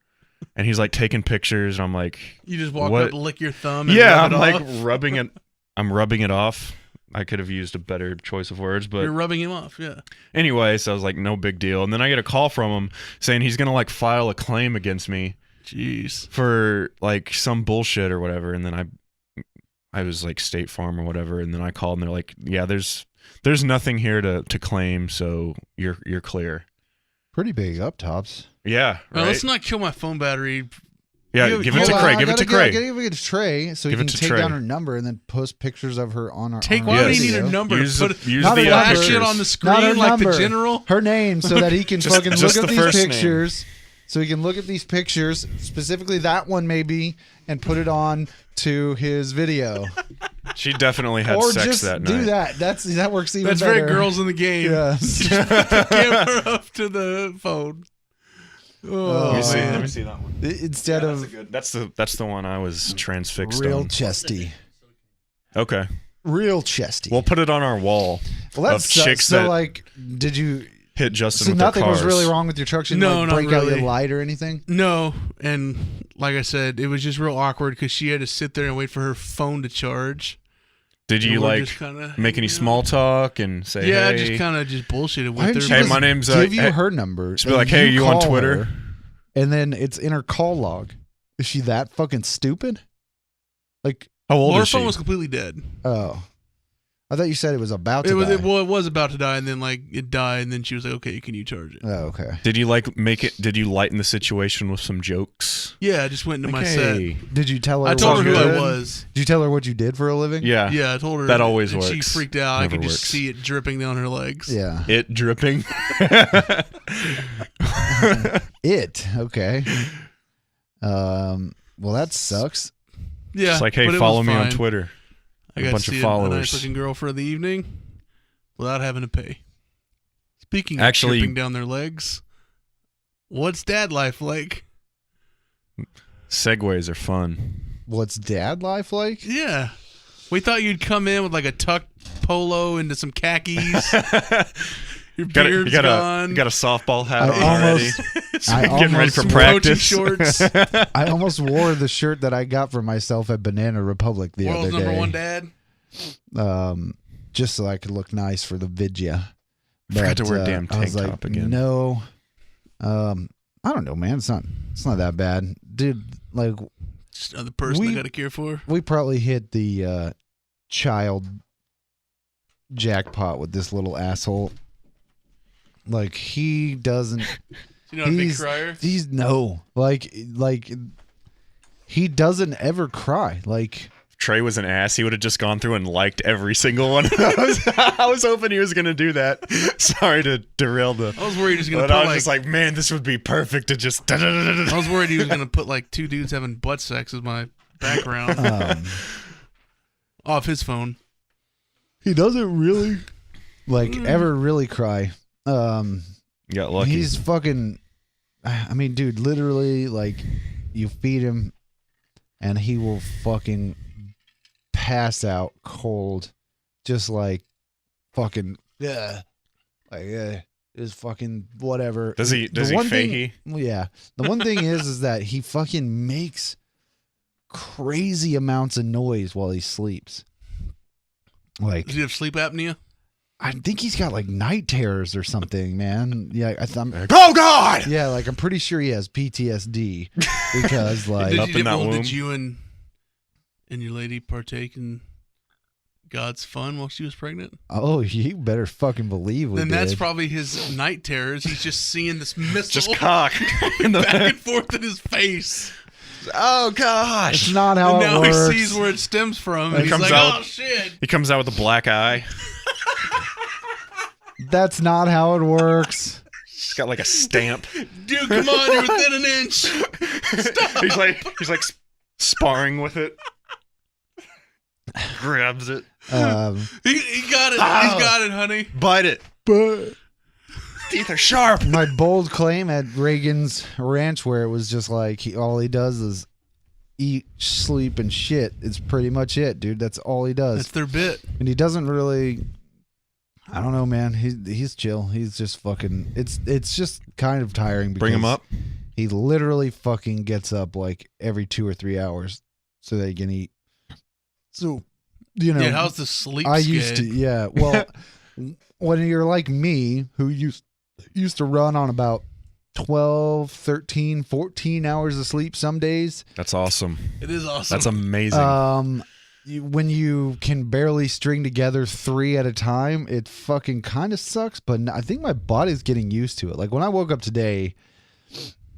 and he's like taking pictures, and I'm like, You just walk what? up, lick your thumb. And Yeah, rub I'm it like off. rubbing it. I'm rubbing it off. I could have used a better choice of words, but You're rubbing him off. Yeah. anyway, so I was like, no big deal. And then I get a call from him saying he's gonna like file a claim against me Jeez. for like some bullshit or whatever. And then I was like State Farm or whatever, and then I called and they're like, yeah, there's nothing here to claim, so you're clear. Pretty big up tops. Yeah, Well, right. let's not kill my phone battery. Yeah, You- give you- it to Hold Craig. on, Give I it to gotta Craig. give it to Trey so Give he it can to take Trey. down her number and then post pictures of her on our. Take on why our do you need video. a number? Use Put the Not a flash number. it on the Not her screen like number. the general. Her name so that he can Just- fucking just look at the these first name. pictures. So he can look at these pictures, specifically that one maybe, and put it on to his video. She definitely had or sex just that do night. that works even That's better. very girls in the game. Yes. Camera up to the phone. Oh, Let me see. man. Let me see that one. Instead of That's the one I was transfixed real on. chesty. Okay, Real chesty. we'll put it on our wall Well, of that's chicks so that like, did you? hit Justin So with their nothing cars. was really wrong with your truck. She didn't No, like not break out really. your light or anything. No, and like I said, it was just real awkward because she had to sit there and wait for her phone to charge. Did you And we're like just kinda make any hanging small out. talk and say, Yeah, hey? just kind of just bullshitted Why with didn't her. she Hey, just my name's, give you hey- her number? Just be and like, hey, you on call Twitter? her, and then it's in her call log. Is she that fucking stupid? Like, How old Well, her is phone she? was completely dead. oh, I thought you said it was about to It was die. it was about to die, and then like it died, and then she was like, "Okay, can you charge it?" Oh, okay. Did you like make it? Did you lighten the situation with some jokes? Yeah, I just went into my Hey. set. Did you tell her? I told what her you who did? I was. Did you tell her what you did for a living? Yeah. Yeah, I told her That always and She works. freaked out. I Never could just works. see it dripping down her legs. Yeah. It dripping. It. Okay. Well, that sucks. Yeah, It's like, hey, but it follow was me on fine. Twitter. I A got bunch to of see followers. a nice looking girl for the evening without having to pay. Speaking of Actually- dripping down their legs, what's dad life like? Segways are fun. What's dad life like? Yeah, we thought you'd come in with like a tucked polo into some khakis. Your beard's gone. You got a softball hat I on already. almost- I Getting ready for almost- practice. shorts. I almost wore the shirt that I got for myself at Banana Republic the World's other number day. one dad. Just so I could look nice for the vidya. Forgot to wear a damn I was tank like, top again. No, I don't know, man. It's not that bad, dude. Like, Just another person We- I got to care for. we probably hit the child jackpot with this little asshole. Like, he doesn't. You know, a big he's crier. he's no like he doesn't ever cry. Like, If Trey was an ass, he would have just gone through and liked every single one of those. I was hoping he was going to do that. Sorry to derail the. I was worried he was gonna But put I was like. just like, man, this would be perfect to just. I was worried he was gonna put like two dudes having butt sex as my background off his phone. he doesn't really like ever really cry. Got lucky. He's fucking. I mean, dude, literally, like, you feed him, and he will fucking pass out cold, just like fucking. Yeah. Like, is fucking whatever. Does he The one thing- Fahey? Yeah. The one thing is that he fucking makes crazy amounts of noise while he sleeps. Like, Does he have sleep apnea? I think he's got like night terrors or something, man. Yeah, Oh God! yeah, like I'm pretty sure he has PTSD because like Up in that womb. Did you and your lady partake in God's fun while she was pregnant? oh, you better fucking believe we Then did. that's probably his night terrors. He's just seeing this missile Just cock in the back and forth in his face. Oh gosh! It's not how And it now works. he sees where it stems from. It And he's comes like, out- oh, shit. He comes out with a black eye. That's not how it works. He's got like a stamp. Dude, come on. You're within an inch. Stop. He's like sparring with it. Grabs it. He got it. Ow. He's got it, honey. Bite it. But Teeth are sharp. my bold claim at Reagan's ranch, where it was just like all he does is eat, sleep, and shit. It's pretty much it, dude. That's all he does. That's their bit. And he doesn't really. I don't know, man. He's chill. He's just fucking. It's just kind of tiring. Bring him because up. He literally fucking gets up like every 2 or 3 hours so that he can eat. So, you know, Yeah, how's the sleep I used to. skate? Yeah, well, when you're like me, who used to run on about 12, 13, 14 hours of sleep some days. That's awesome. It is awesome. That's amazing. When you can barely string together 3 at a time, it fucking kind of sucks. But I think my body's getting used to it. Like when I woke up today,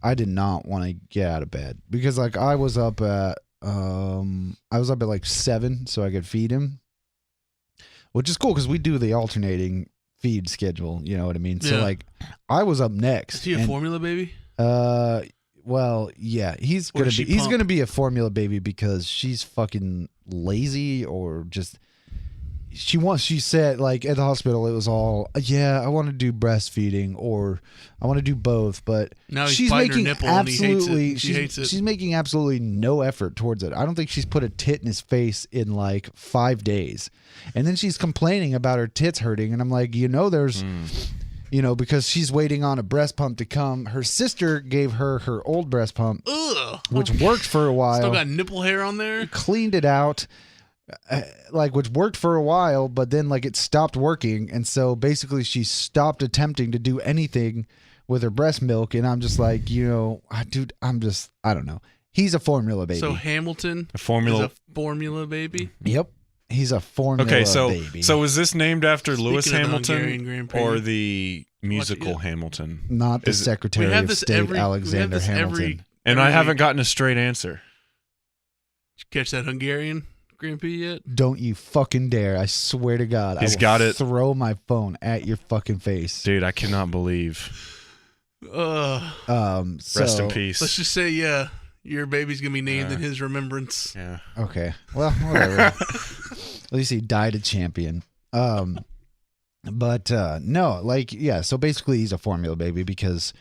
I did not want to get out of bed because like I was up at like 7 so I could feed him, which is cool because we do the alternating feed schedule. You know what I mean? So Yeah. like I was up next. Is he a and- formula baby? Well, yeah, he's Or does she he's pump? gonna be a formula baby because she's fucking lazy or just she said like at the hospital it was all I want to do breastfeeding or I want to do both, but Now he's she's biting her making nipple and he hates it. absolutely She hates it. she's making absolutely no effort towards it. I don't think she's put a tit in his face in like 5 days, and then she's complaining about her tits hurting, and I'm like, there's. Because she's waiting on a breast pump to come. Her sister gave her old breast pump, Ugh. which worked for a while. Still got nipple hair on there. Cleaned it out, which worked for a while, but then like it stopped working, and so basically she stopped attempting to do anything with her breast milk. And I'm just like, dude, I don't know. He's a formula baby. So Hamilton A formula. is a formula baby. Yep, he's a formula Okay, baby. so is this named after Lewis Speaking of the Hungarian Hamilton Grand Prix. or the musical What- yeah. Hamilton? not the is it- Secretary We have of this State every- we have Alexander this Hamilton. every- And I Every haven't week. gotten a straight answer. Did you catch that Hungarian Grand Prix yet? Don't you fucking dare! I swear to God, He's I will got it. Throw my phone at your fucking face. Dude, I cannot believe. So, Rest in peace. Let's just say, yeah, your baby's gonna be named in his remembrance. Yeah. Okay, well, whatever. At least he died a champion. But no, like yeah. So basically, he's a formula baby because,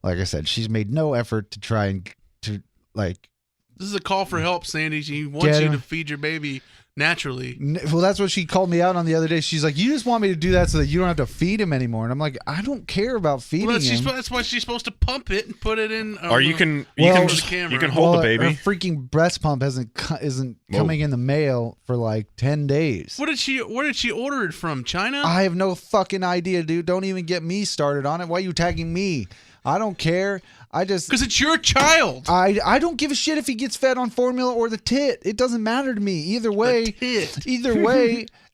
like I said, she's made no effort to try and to like. This is a call for help, Sandy. She wants Get you him. to feed your baby naturally. Well, that's what she called me out on the other day. She's like, "You just want me to do that so that you don't have to feed him anymore." And I'm like, "I don't care about feeding Well, him." that's why she's supposed to pump it and put it in. Or you can Well- just For the camera. you can hold the Her baby. freaking breast pump isn't Whoa. coming in the mail for like 10 days. Where did she order it from? China? I have no fucking idea, dude. Don't even get me started on it. Why are you tagging me? I don't care. Because it's your child. I don't give a shit if he gets fed on formula or the tit. It doesn't matter to me. Either way,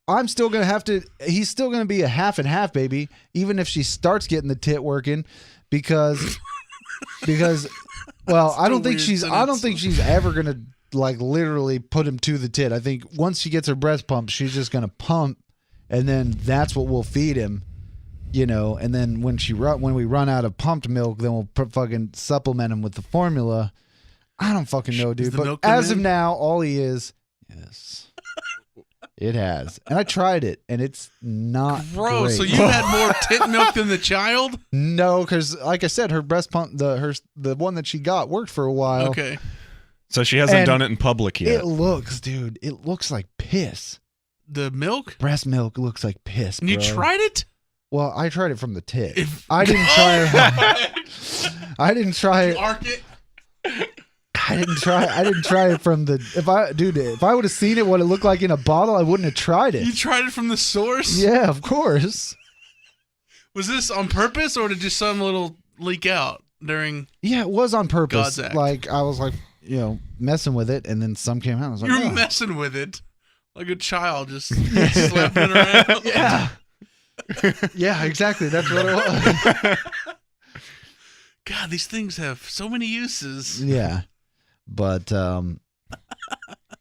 I'm still going to have to, he's still going to be a half and half baby, even if she starts getting the tit working because, well, I don't think she's ever going to like literally put him to the tit. I think once she gets her breast pump, she's just going to pump and then that's what we'll feed him. And then when we run out of pumped milk, then we'll fucking supplement him with the formula. I don't fucking know, dude. the But milk come as of in? now, all he is, yes, it has. And I tried it, and it's not Bro, great. so you had more tit milk than the child? No, because like I said, her breast pump, the one that she got worked for a while. Okay. So she hasn't And done it in public yet. It looks like piss. The milk? Breast milk looks like piss, And you bro. tried it? Well, I tried it from the tip. I didn't try it. I didn't try it. Arc it. I didn't try it from the. If I would have seen it, what it looked like in a bottle, I wouldn't have tried it. You tried it from the source? Yeah, of course. Was this on purpose, or did just some little leak out during? Yeah, it was on purpose. God's act. Like I was like, messing with it, and then some came out. I was like, You're messing with it, like a child, just slapping it around. Yeah. Yeah, exactly. That's what it was. God, these things have so many uses. Yeah. But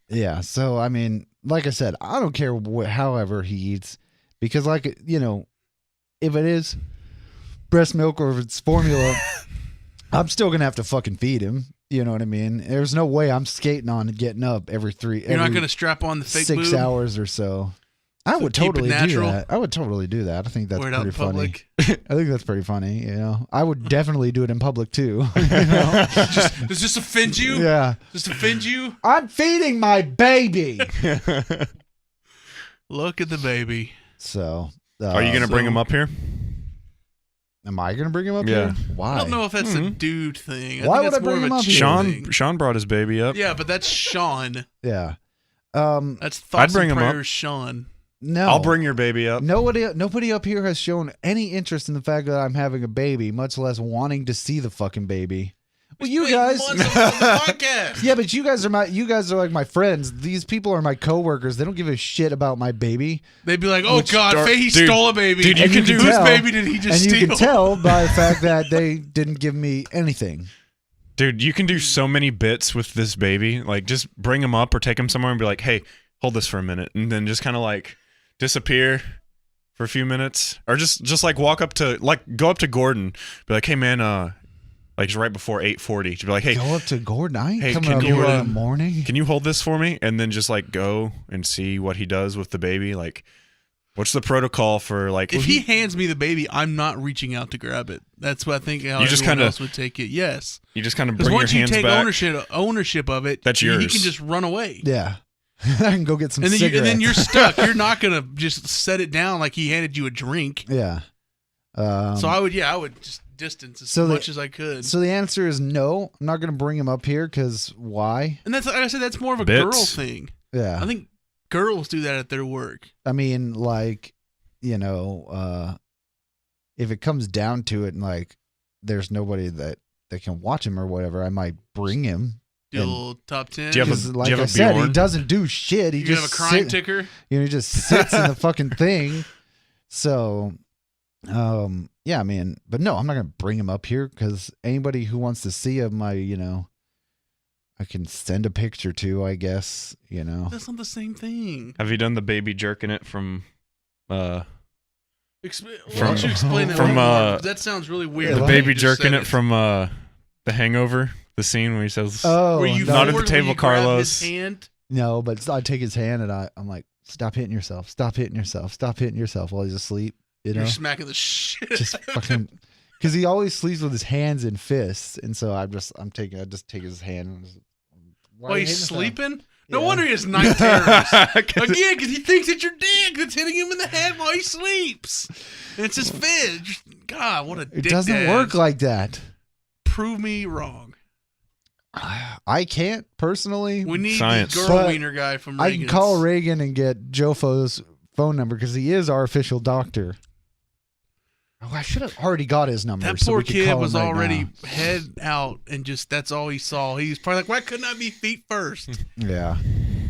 yeah, so I mean, like I said, I don't care however he eats, because if it is breast milk or if it's formula, I'm still gonna have to fucking feed him. You know what I mean? There's no way I'm skating on and getting up every You're not gonna strap on the fake 6 boob? hours or so. I would keep it totally do natural? that. I would totally do that. I think that's Wear it out pretty in funny. public? I think that's pretty funny. I would definitely do it in public too. Does this offend you? Yeah. Does this offend you? I'm feeding my baby. Look at the baby. So, Are you gonna bring him up here? Am I gonna bring him up Yeah. here? Why? I don't know if that's a dude thing. Why think would that's I bring more him of a up chick here? thing. Sean brought his baby up. Yeah, but that's Sean. Yeah. That's thoughts bring and him up. prayers, Sean. No. I'll bring your baby up. Nobody up here has shown any interest in the fact that I'm having a baby, much less wanting to see the fucking baby. Well, you guys. Months on the podcast. Yeah, but you guys are like my friends. These people are my coworkers. They don't give a shit about my baby. They'd be like, "Oh God, Fahey dude, stole a baby." dude, you And can do- whose tell- baby did he just And steal? you can tell by the fact that they didn't give me anything. Dude, you can do so many bits with this baby. Like, just bring him up or take him somewhere and be like, hey, hold this for a minute. And then just kind of like disappear for a few minutes. Or just like go up to Gordon. Be like, hey, man, like just right before 8:40. To be like, hey, Go up to Gordon. I ain't Hey, coming can up you, here in the morning. can you hold this for me? And then just like go and see what he does with the baby. Like, what's the protocol for like... If he hands me the baby, I'm not reaching out to grab it. That's what I think how You just everyone kinda- else would take it. Yes, You just kind of because bring your once you hands take back. ownership of it, That's he yours. can just run away. Yeah. I can go get some And then, cigarettes. you're stuck. You're not gonna just set it down like he handed you a drink. Yeah. So I would just distance as so the- much as I could. So the answer is no. I'm not going to bring him up here because why? And that's like I said, that's more of a Bits. girl thing. Yeah. I think girls do that at their work. I mean, like, if it comes down to it and like there's nobody that can watch him or whatever, I might bring him. Do a And- little top 10. Do you have a- 'Cause like do you have I a said, he Bjorn? doesn't do shit. He you just have a crime sit- ticker. he just sits in the fucking thing. So, yeah, I mean, but no, I'm not gonna bring him up here because anybody who wants to see him, I can send a picture to, I guess, That's not the same thing. Have you done the baby jerking it from... Why don't you explain that? from, more? That sounds really weird. the The way you baby just jerking said it from The Hangover, the scene where he says, Oh, Were you no, Not at the forward, table, where you grab Carlos. his hand? no, but I take his hand and I'm like, stop hitting yourself, stop hitting yourself, stop hitting yourself while he's asleep. You're smacking the shit. Just fucking, because he always sleeps with his hands in fists, and so I just take his hand. And just, why While are you he's hitting himself? sleeping? No Yeah. wonder he has night terrors. Again, because he thinks it's your dick that's hitting him in the head while he sleeps. And it's his fist. God, what a dick It doesn't dad. work like that. Prove me wrong. I can't personally. We need Science. the girl But wiener guy from I Reagan's. can call Reagan and get Jofo's phone number because he is our official doctor. Oh, I should have already got his number. That so poor we could kid call him was right already now. head out and just that's all he saw. He was probably like, why couldn't I be feet first? Yeah,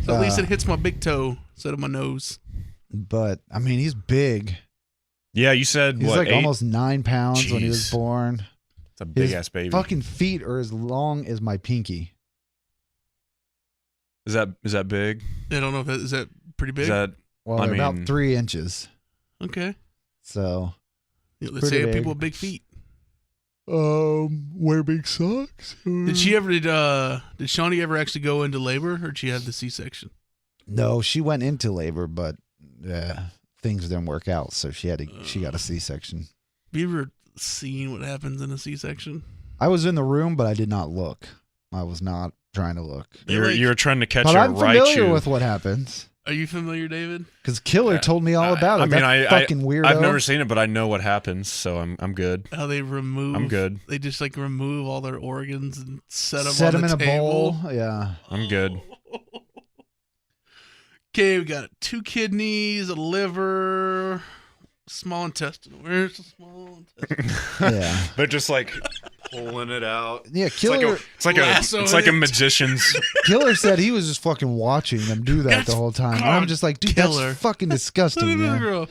So at least it hits my big toe instead of my nose. but I mean, he's big. yeah, you said, He's what, like 8? almost 9 pounds when he was Jeez. born. It's a big His ass baby. Fucking feet are as long as my pinky. Is that big? I don't know if is that pretty big. Is that Well, I they're mean- about 3 inches. Okay. So, Yeah, let's Pretty say big. people with big feet. wear big socks. Did Shawnee ever actually go into labor, or did she have the C-section? No, she went into labor, but things didn't work out, so she got a C-section. Have you ever seen what happens in a C-section? I was in the room, but I did not look. I was not trying to look. you were trying to catch But a I'm familiar Raichu. with what happens. Are you familiar, David? Because Killer told me all about it. I mean, that fucking weirdo. I've never seen it, but I know what happens, so I'm good. How they remove? I'm good. They just like remove all their organs and set them Set on him the in a table. bowl. Yeah. I'm good. Okay, we got 2 kidneys, a liver, small intestine. Where's the small intestine? Yeah. They're just like pulling it out. Yeah, Killer. It's like Lassoing a it. magician's. Killer said he was just fucking watching them do that That's the whole time. And I'm just like, dude, Killer. that's fucking Look disgusting, at that man. girl.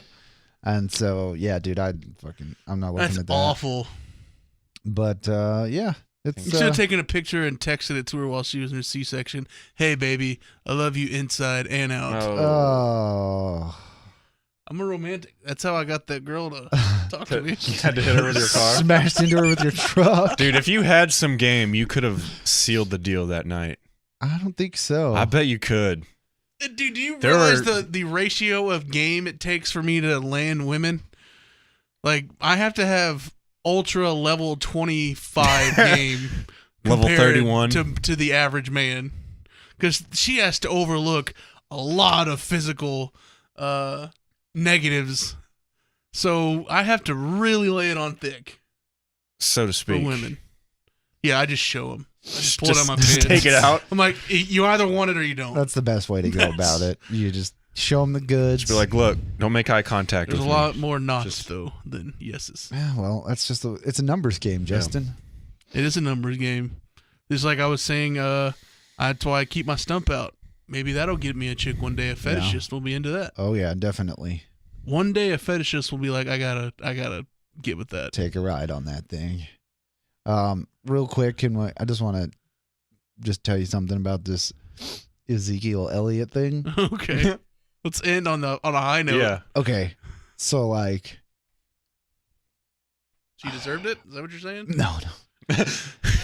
And so, yeah, dude, I'm not looking That's at that. awful. But yeah, You it's should have taken a picture and texted it to her while she was in her C-section. Hey, baby, I love you inside and out. oh. I'm a romantic. That's how I got that girl to talk to me. You had to hit her with your car. Smashed into her with your truck. Dude, if you had some game, you could have sealed the deal that night. I don't think so. I bet you could. Dude, do you There realize were- the ratio of game it takes for me to land women? Like, I have to have ultra level 25 game Level compared 31. to the average man, because she has to overlook a lot of physical negatives. So I have to really lay it on thick So to for speak. women. Yeah, I just show them. I just pull it Just- on my just pants. take it out. I'm like, you either want it or you don't. That's the best way to go about it. You just show them the goods. Just be like, look, don't make eye contact There's a with me. lot more nots Just- though than yeses. Yeah, well, that's just it's a numbers game, Justin. It is a numbers game. Just like I was saying, that's why I keep my stump out. Maybe that'll get me a chick one day. A fetishist will be into that. Oh yeah, definitely. One day a fetishist will be like, I gotta get with that. Take a ride on that thing. Real quick, I just want to just tell you something about this Ezekiel Elliott thing. Okay. Let's end on a high note. Yeah. Okay, so like, She deserved it? Is that what you're saying? no.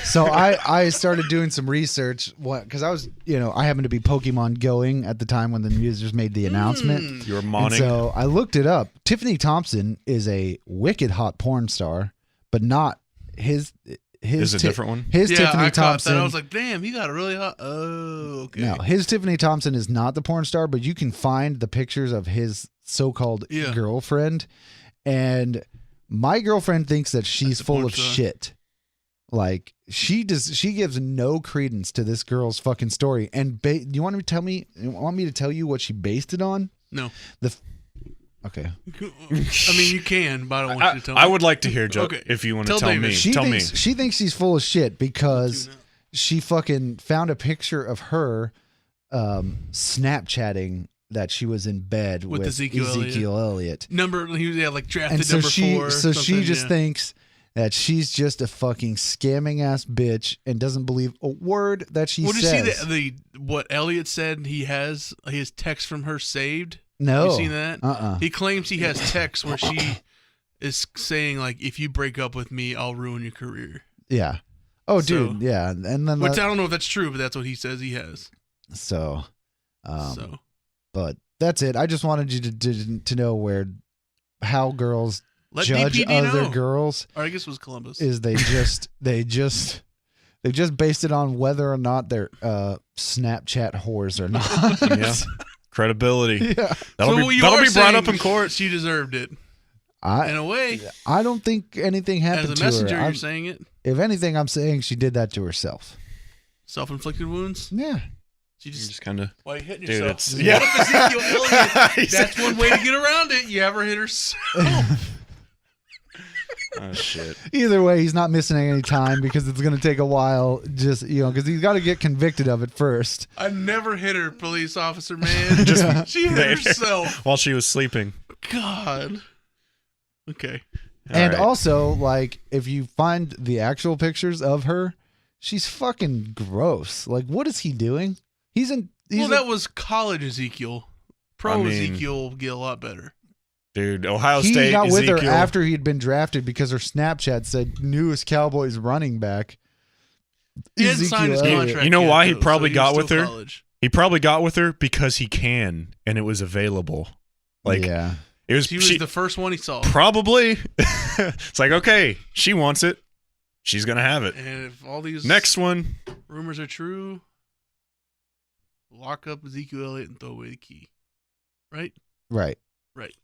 So I started doing some research, because I was, I happened to be Pokemon going at the time when the news just made the announcement. You were And modding. so I looked it up. Tiffany Thompson is a wicked hot porn star, but not his. Is it a different one? His Yeah, Tiffany I caught Thompson. that. I was like, damn, he got a really hot. Oh, okay. No, his Tiffany Thompson is not the porn star, but you can find the pictures of his so-called Yeah. girlfriend, and my girlfriend thinks that she's a full porn of star. shit. Like she gives no credence to this girl's fucking story. And you want me to tell you what she based it on? No. Okay. I mean, you can, but I don't want you to tell me. I would like to hear, Joe, Okay. if you want to Tell tell David. me. She Tell me. thinks she's full of shit because she fucking found a picture of her Snapchatting that she was in bed with Ezekiel Elliott. He was like drafted And so number 4. so she something, just yeah. thinks that she's just a fucking scamming ass bitch and doesn't believe a word that she Well, did you says. see what Elliot said? He has his text from her saved. No. You seen that? Uh-uh. He claims he has texts where she is saying like, "If you break up with me, I'll ruin your career." Yeah. Oh, So- dude. Yeah. And then Which I don't know if that's true, but that's what he says he has. so, So but that's it. I just wanted you to know how girls let judge DPD other know. girls Or I guess it was Columbus. is they just based it on whether or not they're Snapchat whores or not. Yeah. Credibility. Yeah. That'll what be you brought are up saying, in court. She deserved it in I a way. don't think anything happened As a to messenger, her. you're I'm- saying it. If anything, I'm saying she did that to herself. Self-inflicted wounds. Yeah. She You're just just kind of. why are you hitting Dude, yourself? it's- What yeah. if Ezekiel Elliott? That's one way to get around it. You ever hit herself? Oh, shit. Either way, he's not missing any time because it's going to take a while. Just because he's got to get convicted of it first. I never hit her, police officer, man. She hit herself. While she was sleeping. God. Okay. And right. also, like, if you find the actual pictures of her, she's fucking gross. Like, what is he doing? Well, that was college Ezekiel. Pro I mean- Ezekiel will get a lot better. Dude, Ohio he State. got with her Ezekiel. after he had been drafted because her Snapchat said newest Cowboys running back. He hadn't signed his Elliott. contract. You know yet, why he though, probably so got was with still her? college. He probably got with her because he can, and it was available. Like, yeah. it was. She was the first one he saw. Probably. It's like, okay, she wants it. She's gonna have it. And if all these Next one. rumors are true, lock up Ezekiel Elliott and throw away the key. right? Right. Right.